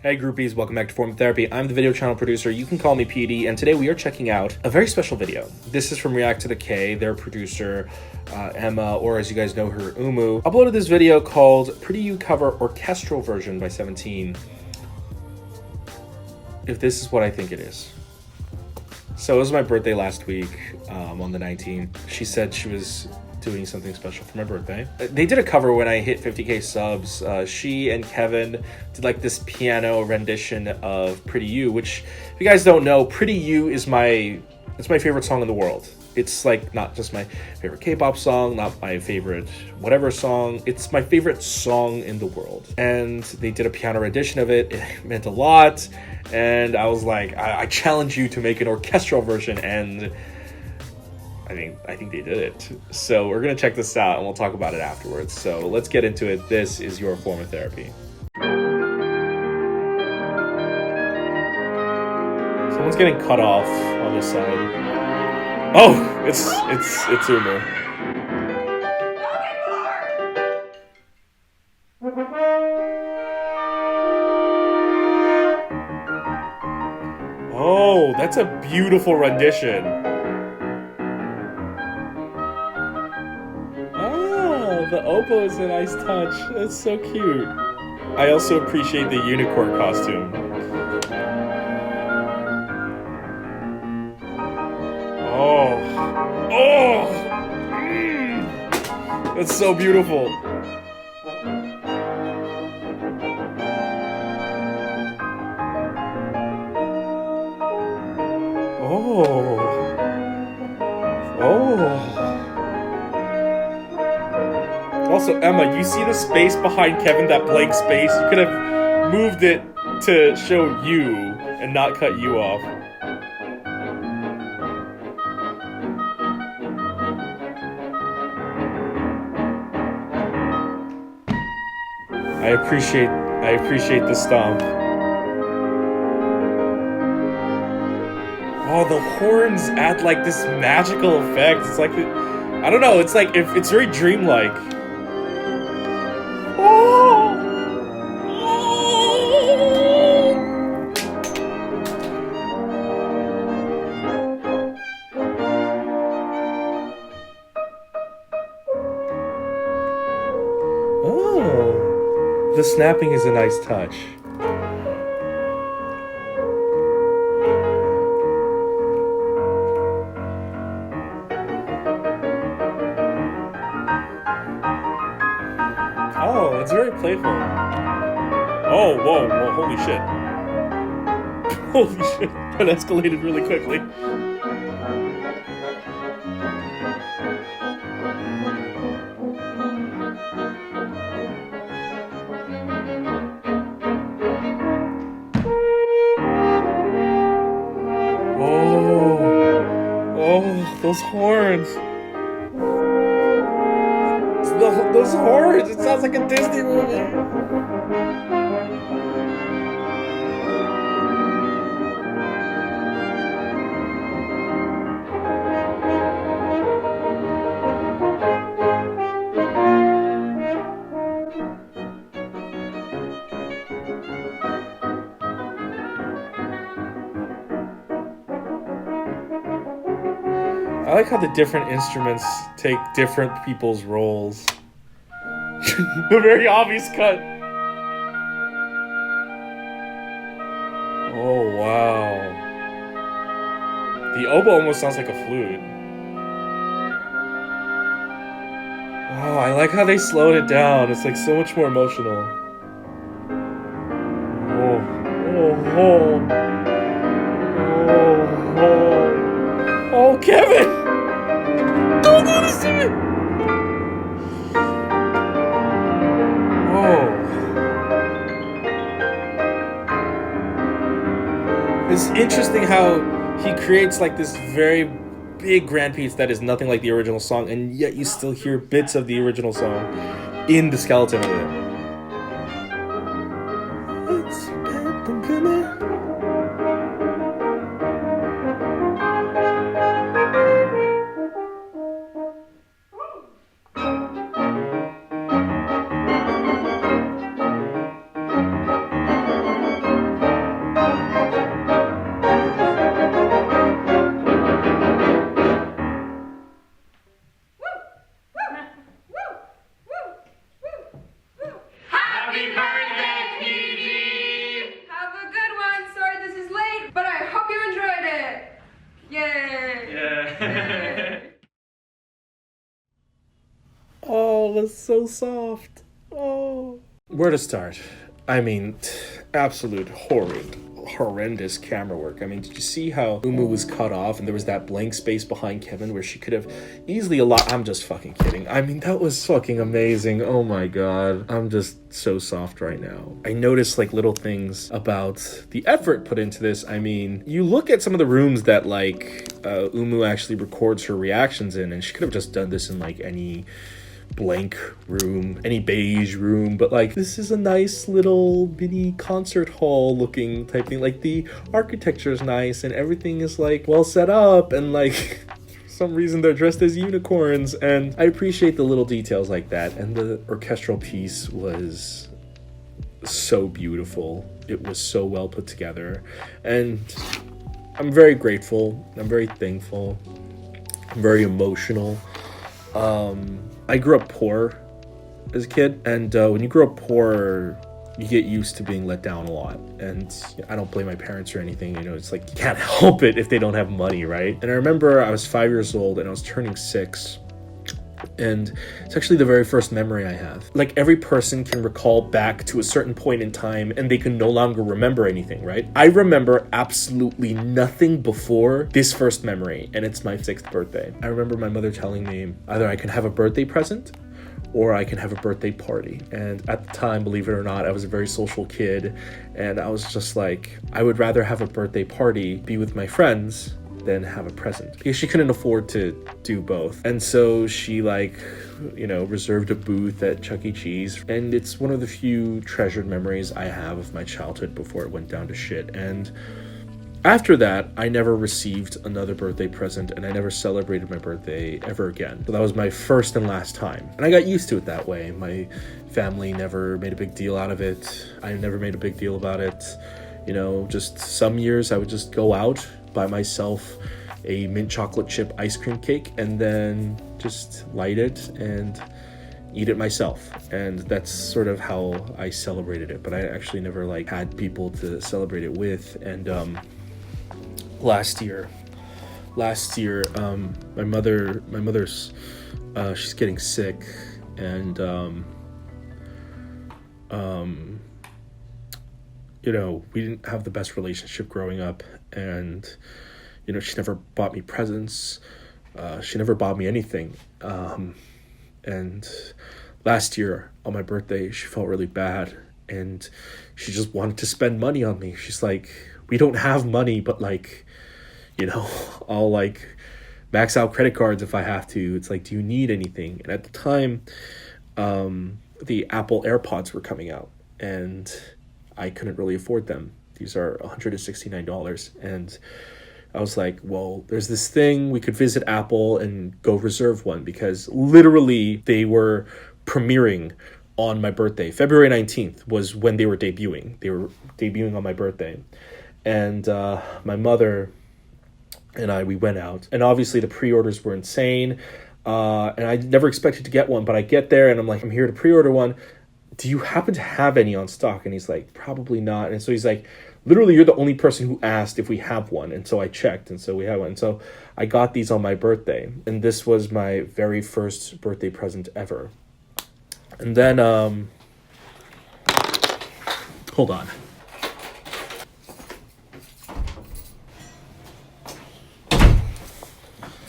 Hey groupies, welcome back to Form Therapy. I'm the video channel producer, you can call me PD, and today we are checking out a very special video. This is from REACTTOTHEK, their producer, Emma, or as you guys know her, Umu, uploaded this video called Pretty You Cover Orchestral Version by 17. If this is what I think it is. So it was my birthday last week, on the 19th. She said she was doing something special for my birthday. They did a cover when I hit 50k subs. She and Kevin did like this piano rendition of Pretty You, which if you guys don't know, Pretty You is my favorite song in the world. It's like not just my favorite K-pop song, not my favorite whatever song. It's my favorite song in the world. And they did a piano rendition of it. It meant a lot. And I was like, I challenge you to make an orchestral version, and I think they did it. So we're gonna check this out and we'll talk about it afterwards. So let's get into it. This is your form of therapy. Someone's getting cut off on this side. Oh, it's Umu. Oh, that's a beautiful rendition. The oboe is a nice touch. That's so cute. I also appreciate the unicorn costume. That's so beautiful. Also, Emma, you see the space behind Kevin, that blank space? You could have moved it to show you and not cut you off. I appreciate the stomp. Oh, the horns add like this magical effect. It's like, I don't know, it's like, it's very dreamlike. The snapping is a nice touch. Oh, it's very playful. Oh, whoa, holy shit. Holy shit, that escalated really quickly. Those horns. Those horns. It sounds like a Disney movie. I like how the different instruments take different people's roles. The very obvious cut. Oh, wow. The oboe almost sounds like a flute. Oh, I like how they slowed it down. It's like so much more emotional. Oh, Kevin! Don't do this to me! It's interesting how he creates like this very big grand piece that is nothing like the original song, and yet you still hear bits of the original song in the skeleton of it. was so soft. Oh. Where to start? I mean, absolute horrendous camera work. I mean, did you see how Umu was cut off and there was that blank space behind Kevin where she could have easily I'm just fucking kidding. I mean, that was fucking amazing. Oh my god. I'm just so soft right now. I noticed like little things about the effort put into this. I mean, you look at some of the rooms that like Umu actually records her reactions in, and she could have just done this in like any blank room, any beige room, but like this is a nice little mini concert hall looking type thing. Like the architecture is nice and everything is like well set up, and like for some reason they're dressed as unicorns, and I appreciate the little details like that. And the orchestral piece was so beautiful. It was so well put together, and I'm very grateful. I'm very thankful. I'm very emotional. I grew up poor as a kid, and when you grow up poor, you get used to being let down a lot. And I don't blame my parents or anything, you know, it's like you can't help it if they don't have money, right? And I remember I was 5 years old and I was turning 6, and it's actually the very first memory I have. Like every person can recall back to a certain point in time and they can no longer remember anything, right? I remember absolutely nothing before this first memory, and it's my 6th birthday. I remember my mother telling me either I can have a birthday present or I can have a birthday party. And at the time, believe it or not, I was a very social kid, and I was just like, I would rather have a birthday party, be with my friends, than have a present, because she couldn't afford to do both. And so she like, you know, reserved a booth at Chuck E. Cheese, and it's one of the few treasured memories I have of my childhood before it went down to shit. And after that, I never received another birthday present, and I never celebrated my birthday ever again. So that was my first and last time, and I got used to it that way. My family never made a big deal out of it. I never made a big deal about it. You know, just some years I would just go out, buy myself a mint chocolate chip ice cream cake, and then just light it and eat it myself. And that's sort of how I celebrated it, but I actually never like had people to celebrate it with. And last year my mother's she's getting sick, and you know, we didn't have the best relationship growing up, and you know, she never bought me presents, she never bought me anything, and last year on my birthday she felt really bad, and she just wanted to spend money on me. She's like, we don't have money, but like, you know, I'll like max out credit cards if I have to. It's like, do you need anything? And at the time, the Apple AirPods were coming out, and I couldn't really afford them. These are $169. And I was like, well, there's this thing, we could visit Apple and go reserve one, because literally they were premiering on my birthday. February 19th was when they were debuting. They were debuting on my birthday. And my mother and we went out. And obviously the pre-orders were insane. And I never expected to get one, but I get there and I'm like, I'm here to pre-order one. Do you happen to have any on stock? And he's like, probably not. And so he's like, literally, you're the only person who asked if we have one. And so I checked, and so we had one. And so I got these on my birthday, and this was my very first birthday present ever. And then, hold on.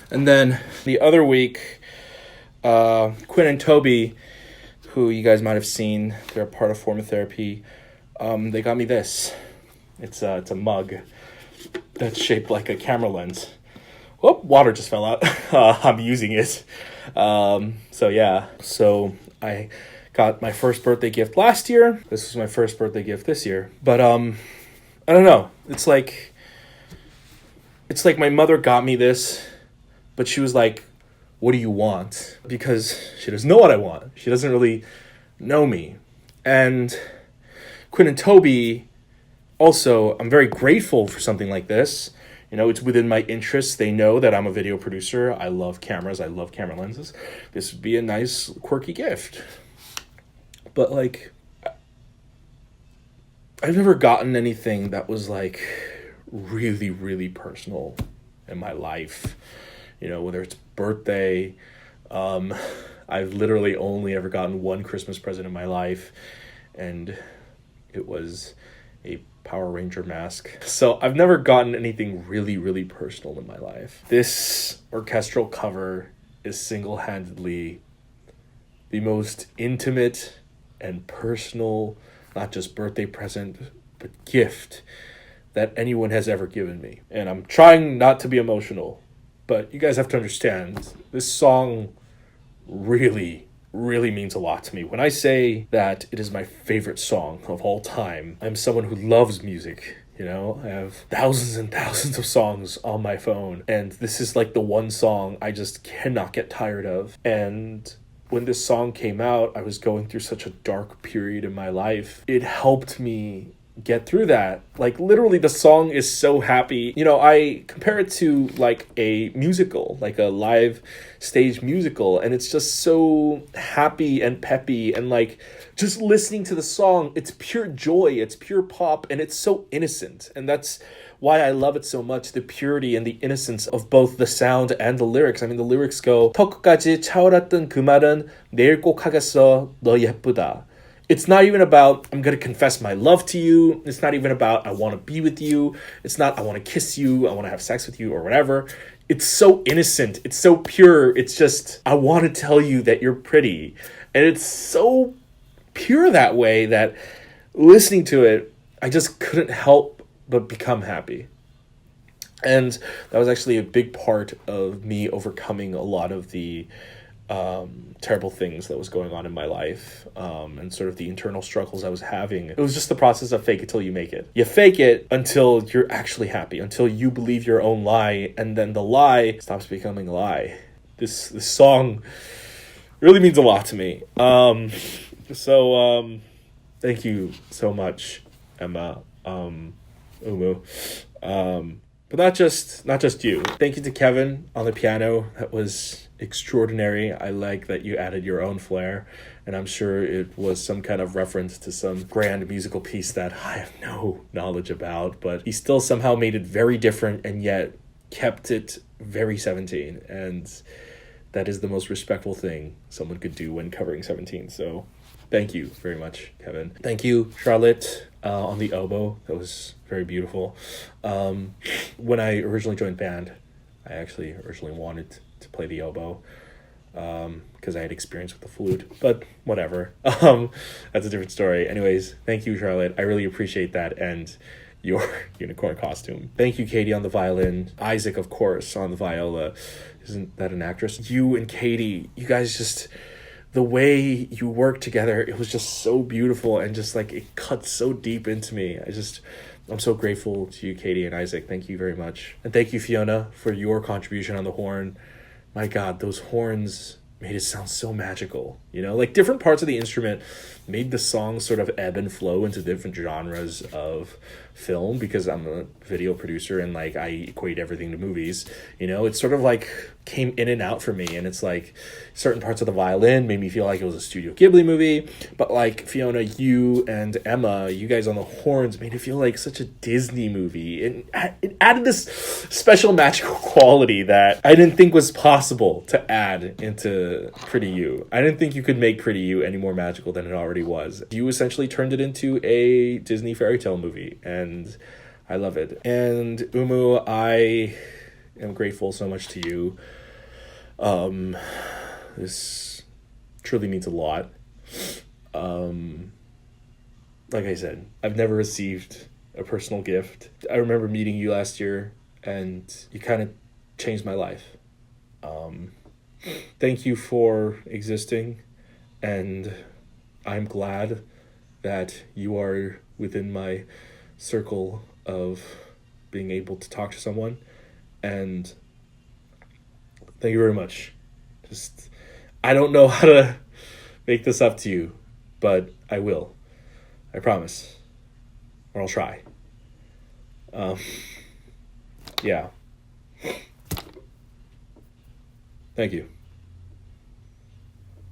And then the other week, Quinn and Toby, who you guys might have seen, they're a part of Form of Therapy, they got me this. It's a mug that's shaped like a camera lens. Oh, water just fell out. I'm using it. So yeah, so I got my first birthday gift last year. This was my first birthday gift this year. But I don't know. It's like my mother got me this, but she was like, what do you want? Because she doesn't know what I want. She doesn't really know me. And Quinn and Toby, also, I'm very grateful for something like this. You know, it's within my interests. They know that I'm a video producer. I love cameras. I love camera lenses. This would be a nice, quirky gift. But, like, I've never gotten anything that was, like, really, really personal in my life. You know, whether it's birthday. I I've literally only ever gotten one Christmas present in my life, and it was a Power Ranger mask. So I've never gotten anything really, really personal in my life. This orchestral cover is single-handedly the most intimate and personal, not just birthday present, but gift that anyone has ever given me. And I'm trying not to be emotional, but you guys have to understand, this song really, really means a lot to me. When I say that it is my favorite song of all time, I'm someone who loves music. You know, I have thousands and thousands of songs on my phone, and this is like the one song I just cannot get tired of. And when this song came out, I was going through such a dark period in my life. It helped me get through that. Like, literally, the song is so happy. You know, I compare it to like a musical, like a live stage musical, and it's just so happy and peppy, and like just listening to the song, it's pure joy, it's pure pop, and it's so innocent. And that's why I love it so much, the purity and the innocence of both the sound and the lyrics. I mean, the lyrics go, 턱까지 차오랐던 그 말은 내일 꼭 하겠어, 너 예쁘다. It's not even about, I'm going to confess my love to you. It's not even about, I want to be with you. It's not, I want to kiss you. I want to have sex with you or whatever. It's so innocent. It's so pure. It's just, I want to tell you that you're pretty. And it's so pure that way that listening to it, I just couldn't help but become happy. And that was actually a big part of me overcoming a lot of the terrible things that was going on in my life, and sort of the internal struggles I was having. It was just the process of fake it till you make it. You fake it until you're actually happy, until you believe your own lie, and then the lie stops becoming a lie. This song really means a lot to me. So thank you so much, Emma, Umu. But not just you. Thank you to Kevin on the piano. That was extraordinary. I like that you added your own flair, and I'm sure it was some kind of reference to some grand musical piece that I have no knowledge about, but he still somehow made it very different and yet kept it very 17, and that is the most respectful thing someone could do when covering 17. So thank you very much, Kevin. Thank you, Charlotte, on the oboe. That was very beautiful. When I originally joined band, I actually originally wanted to play the oboe because I had experience with the flute, but whatever. That's a different story. Anyways, thank you, Charlotte. I really appreciate that, and your unicorn costume. Thank you, Katie, on the violin. Isaac, of course, on the viola. Isn't that an actress? You and Katie, you guys just, the way you work together, it was just so beautiful, and just like it cut so deep into me. I'm so grateful to you, Katie and Isaac. Thank you very much. And thank you, Fiona, for your contribution on the horn. My God, those horns made it sound so magical. You know, like different parts of the instrument made the song sort of ebb and flow into different genres of film, because I'm a video producer and like I equate everything to movies. You know, it's sort of like came in and out for me, and it's like certain parts of the violin made me feel like it was a Studio Ghibli movie, but like Fiona, you and Emma, you guys on the horns made it feel like such a Disney movie. It added this special magical quality that I didn't think was possible to add into Pretty You. I didn't think you could make Pretty You any more magical than it already was. You essentially turned it into a Disney fairy tale movie, and I love it. And Umu, I am grateful so much to you. This truly means a lot. Like I said, I've never received a personal gift. I remember meeting you last year, and you kind of changed my life. Thank you for existing, and I'm glad that you are within my circle of being able to talk to someone, and thank you very much. I don't know how to make this up to you, but I will. I promise. Or I'll try. Yeah. Thank you.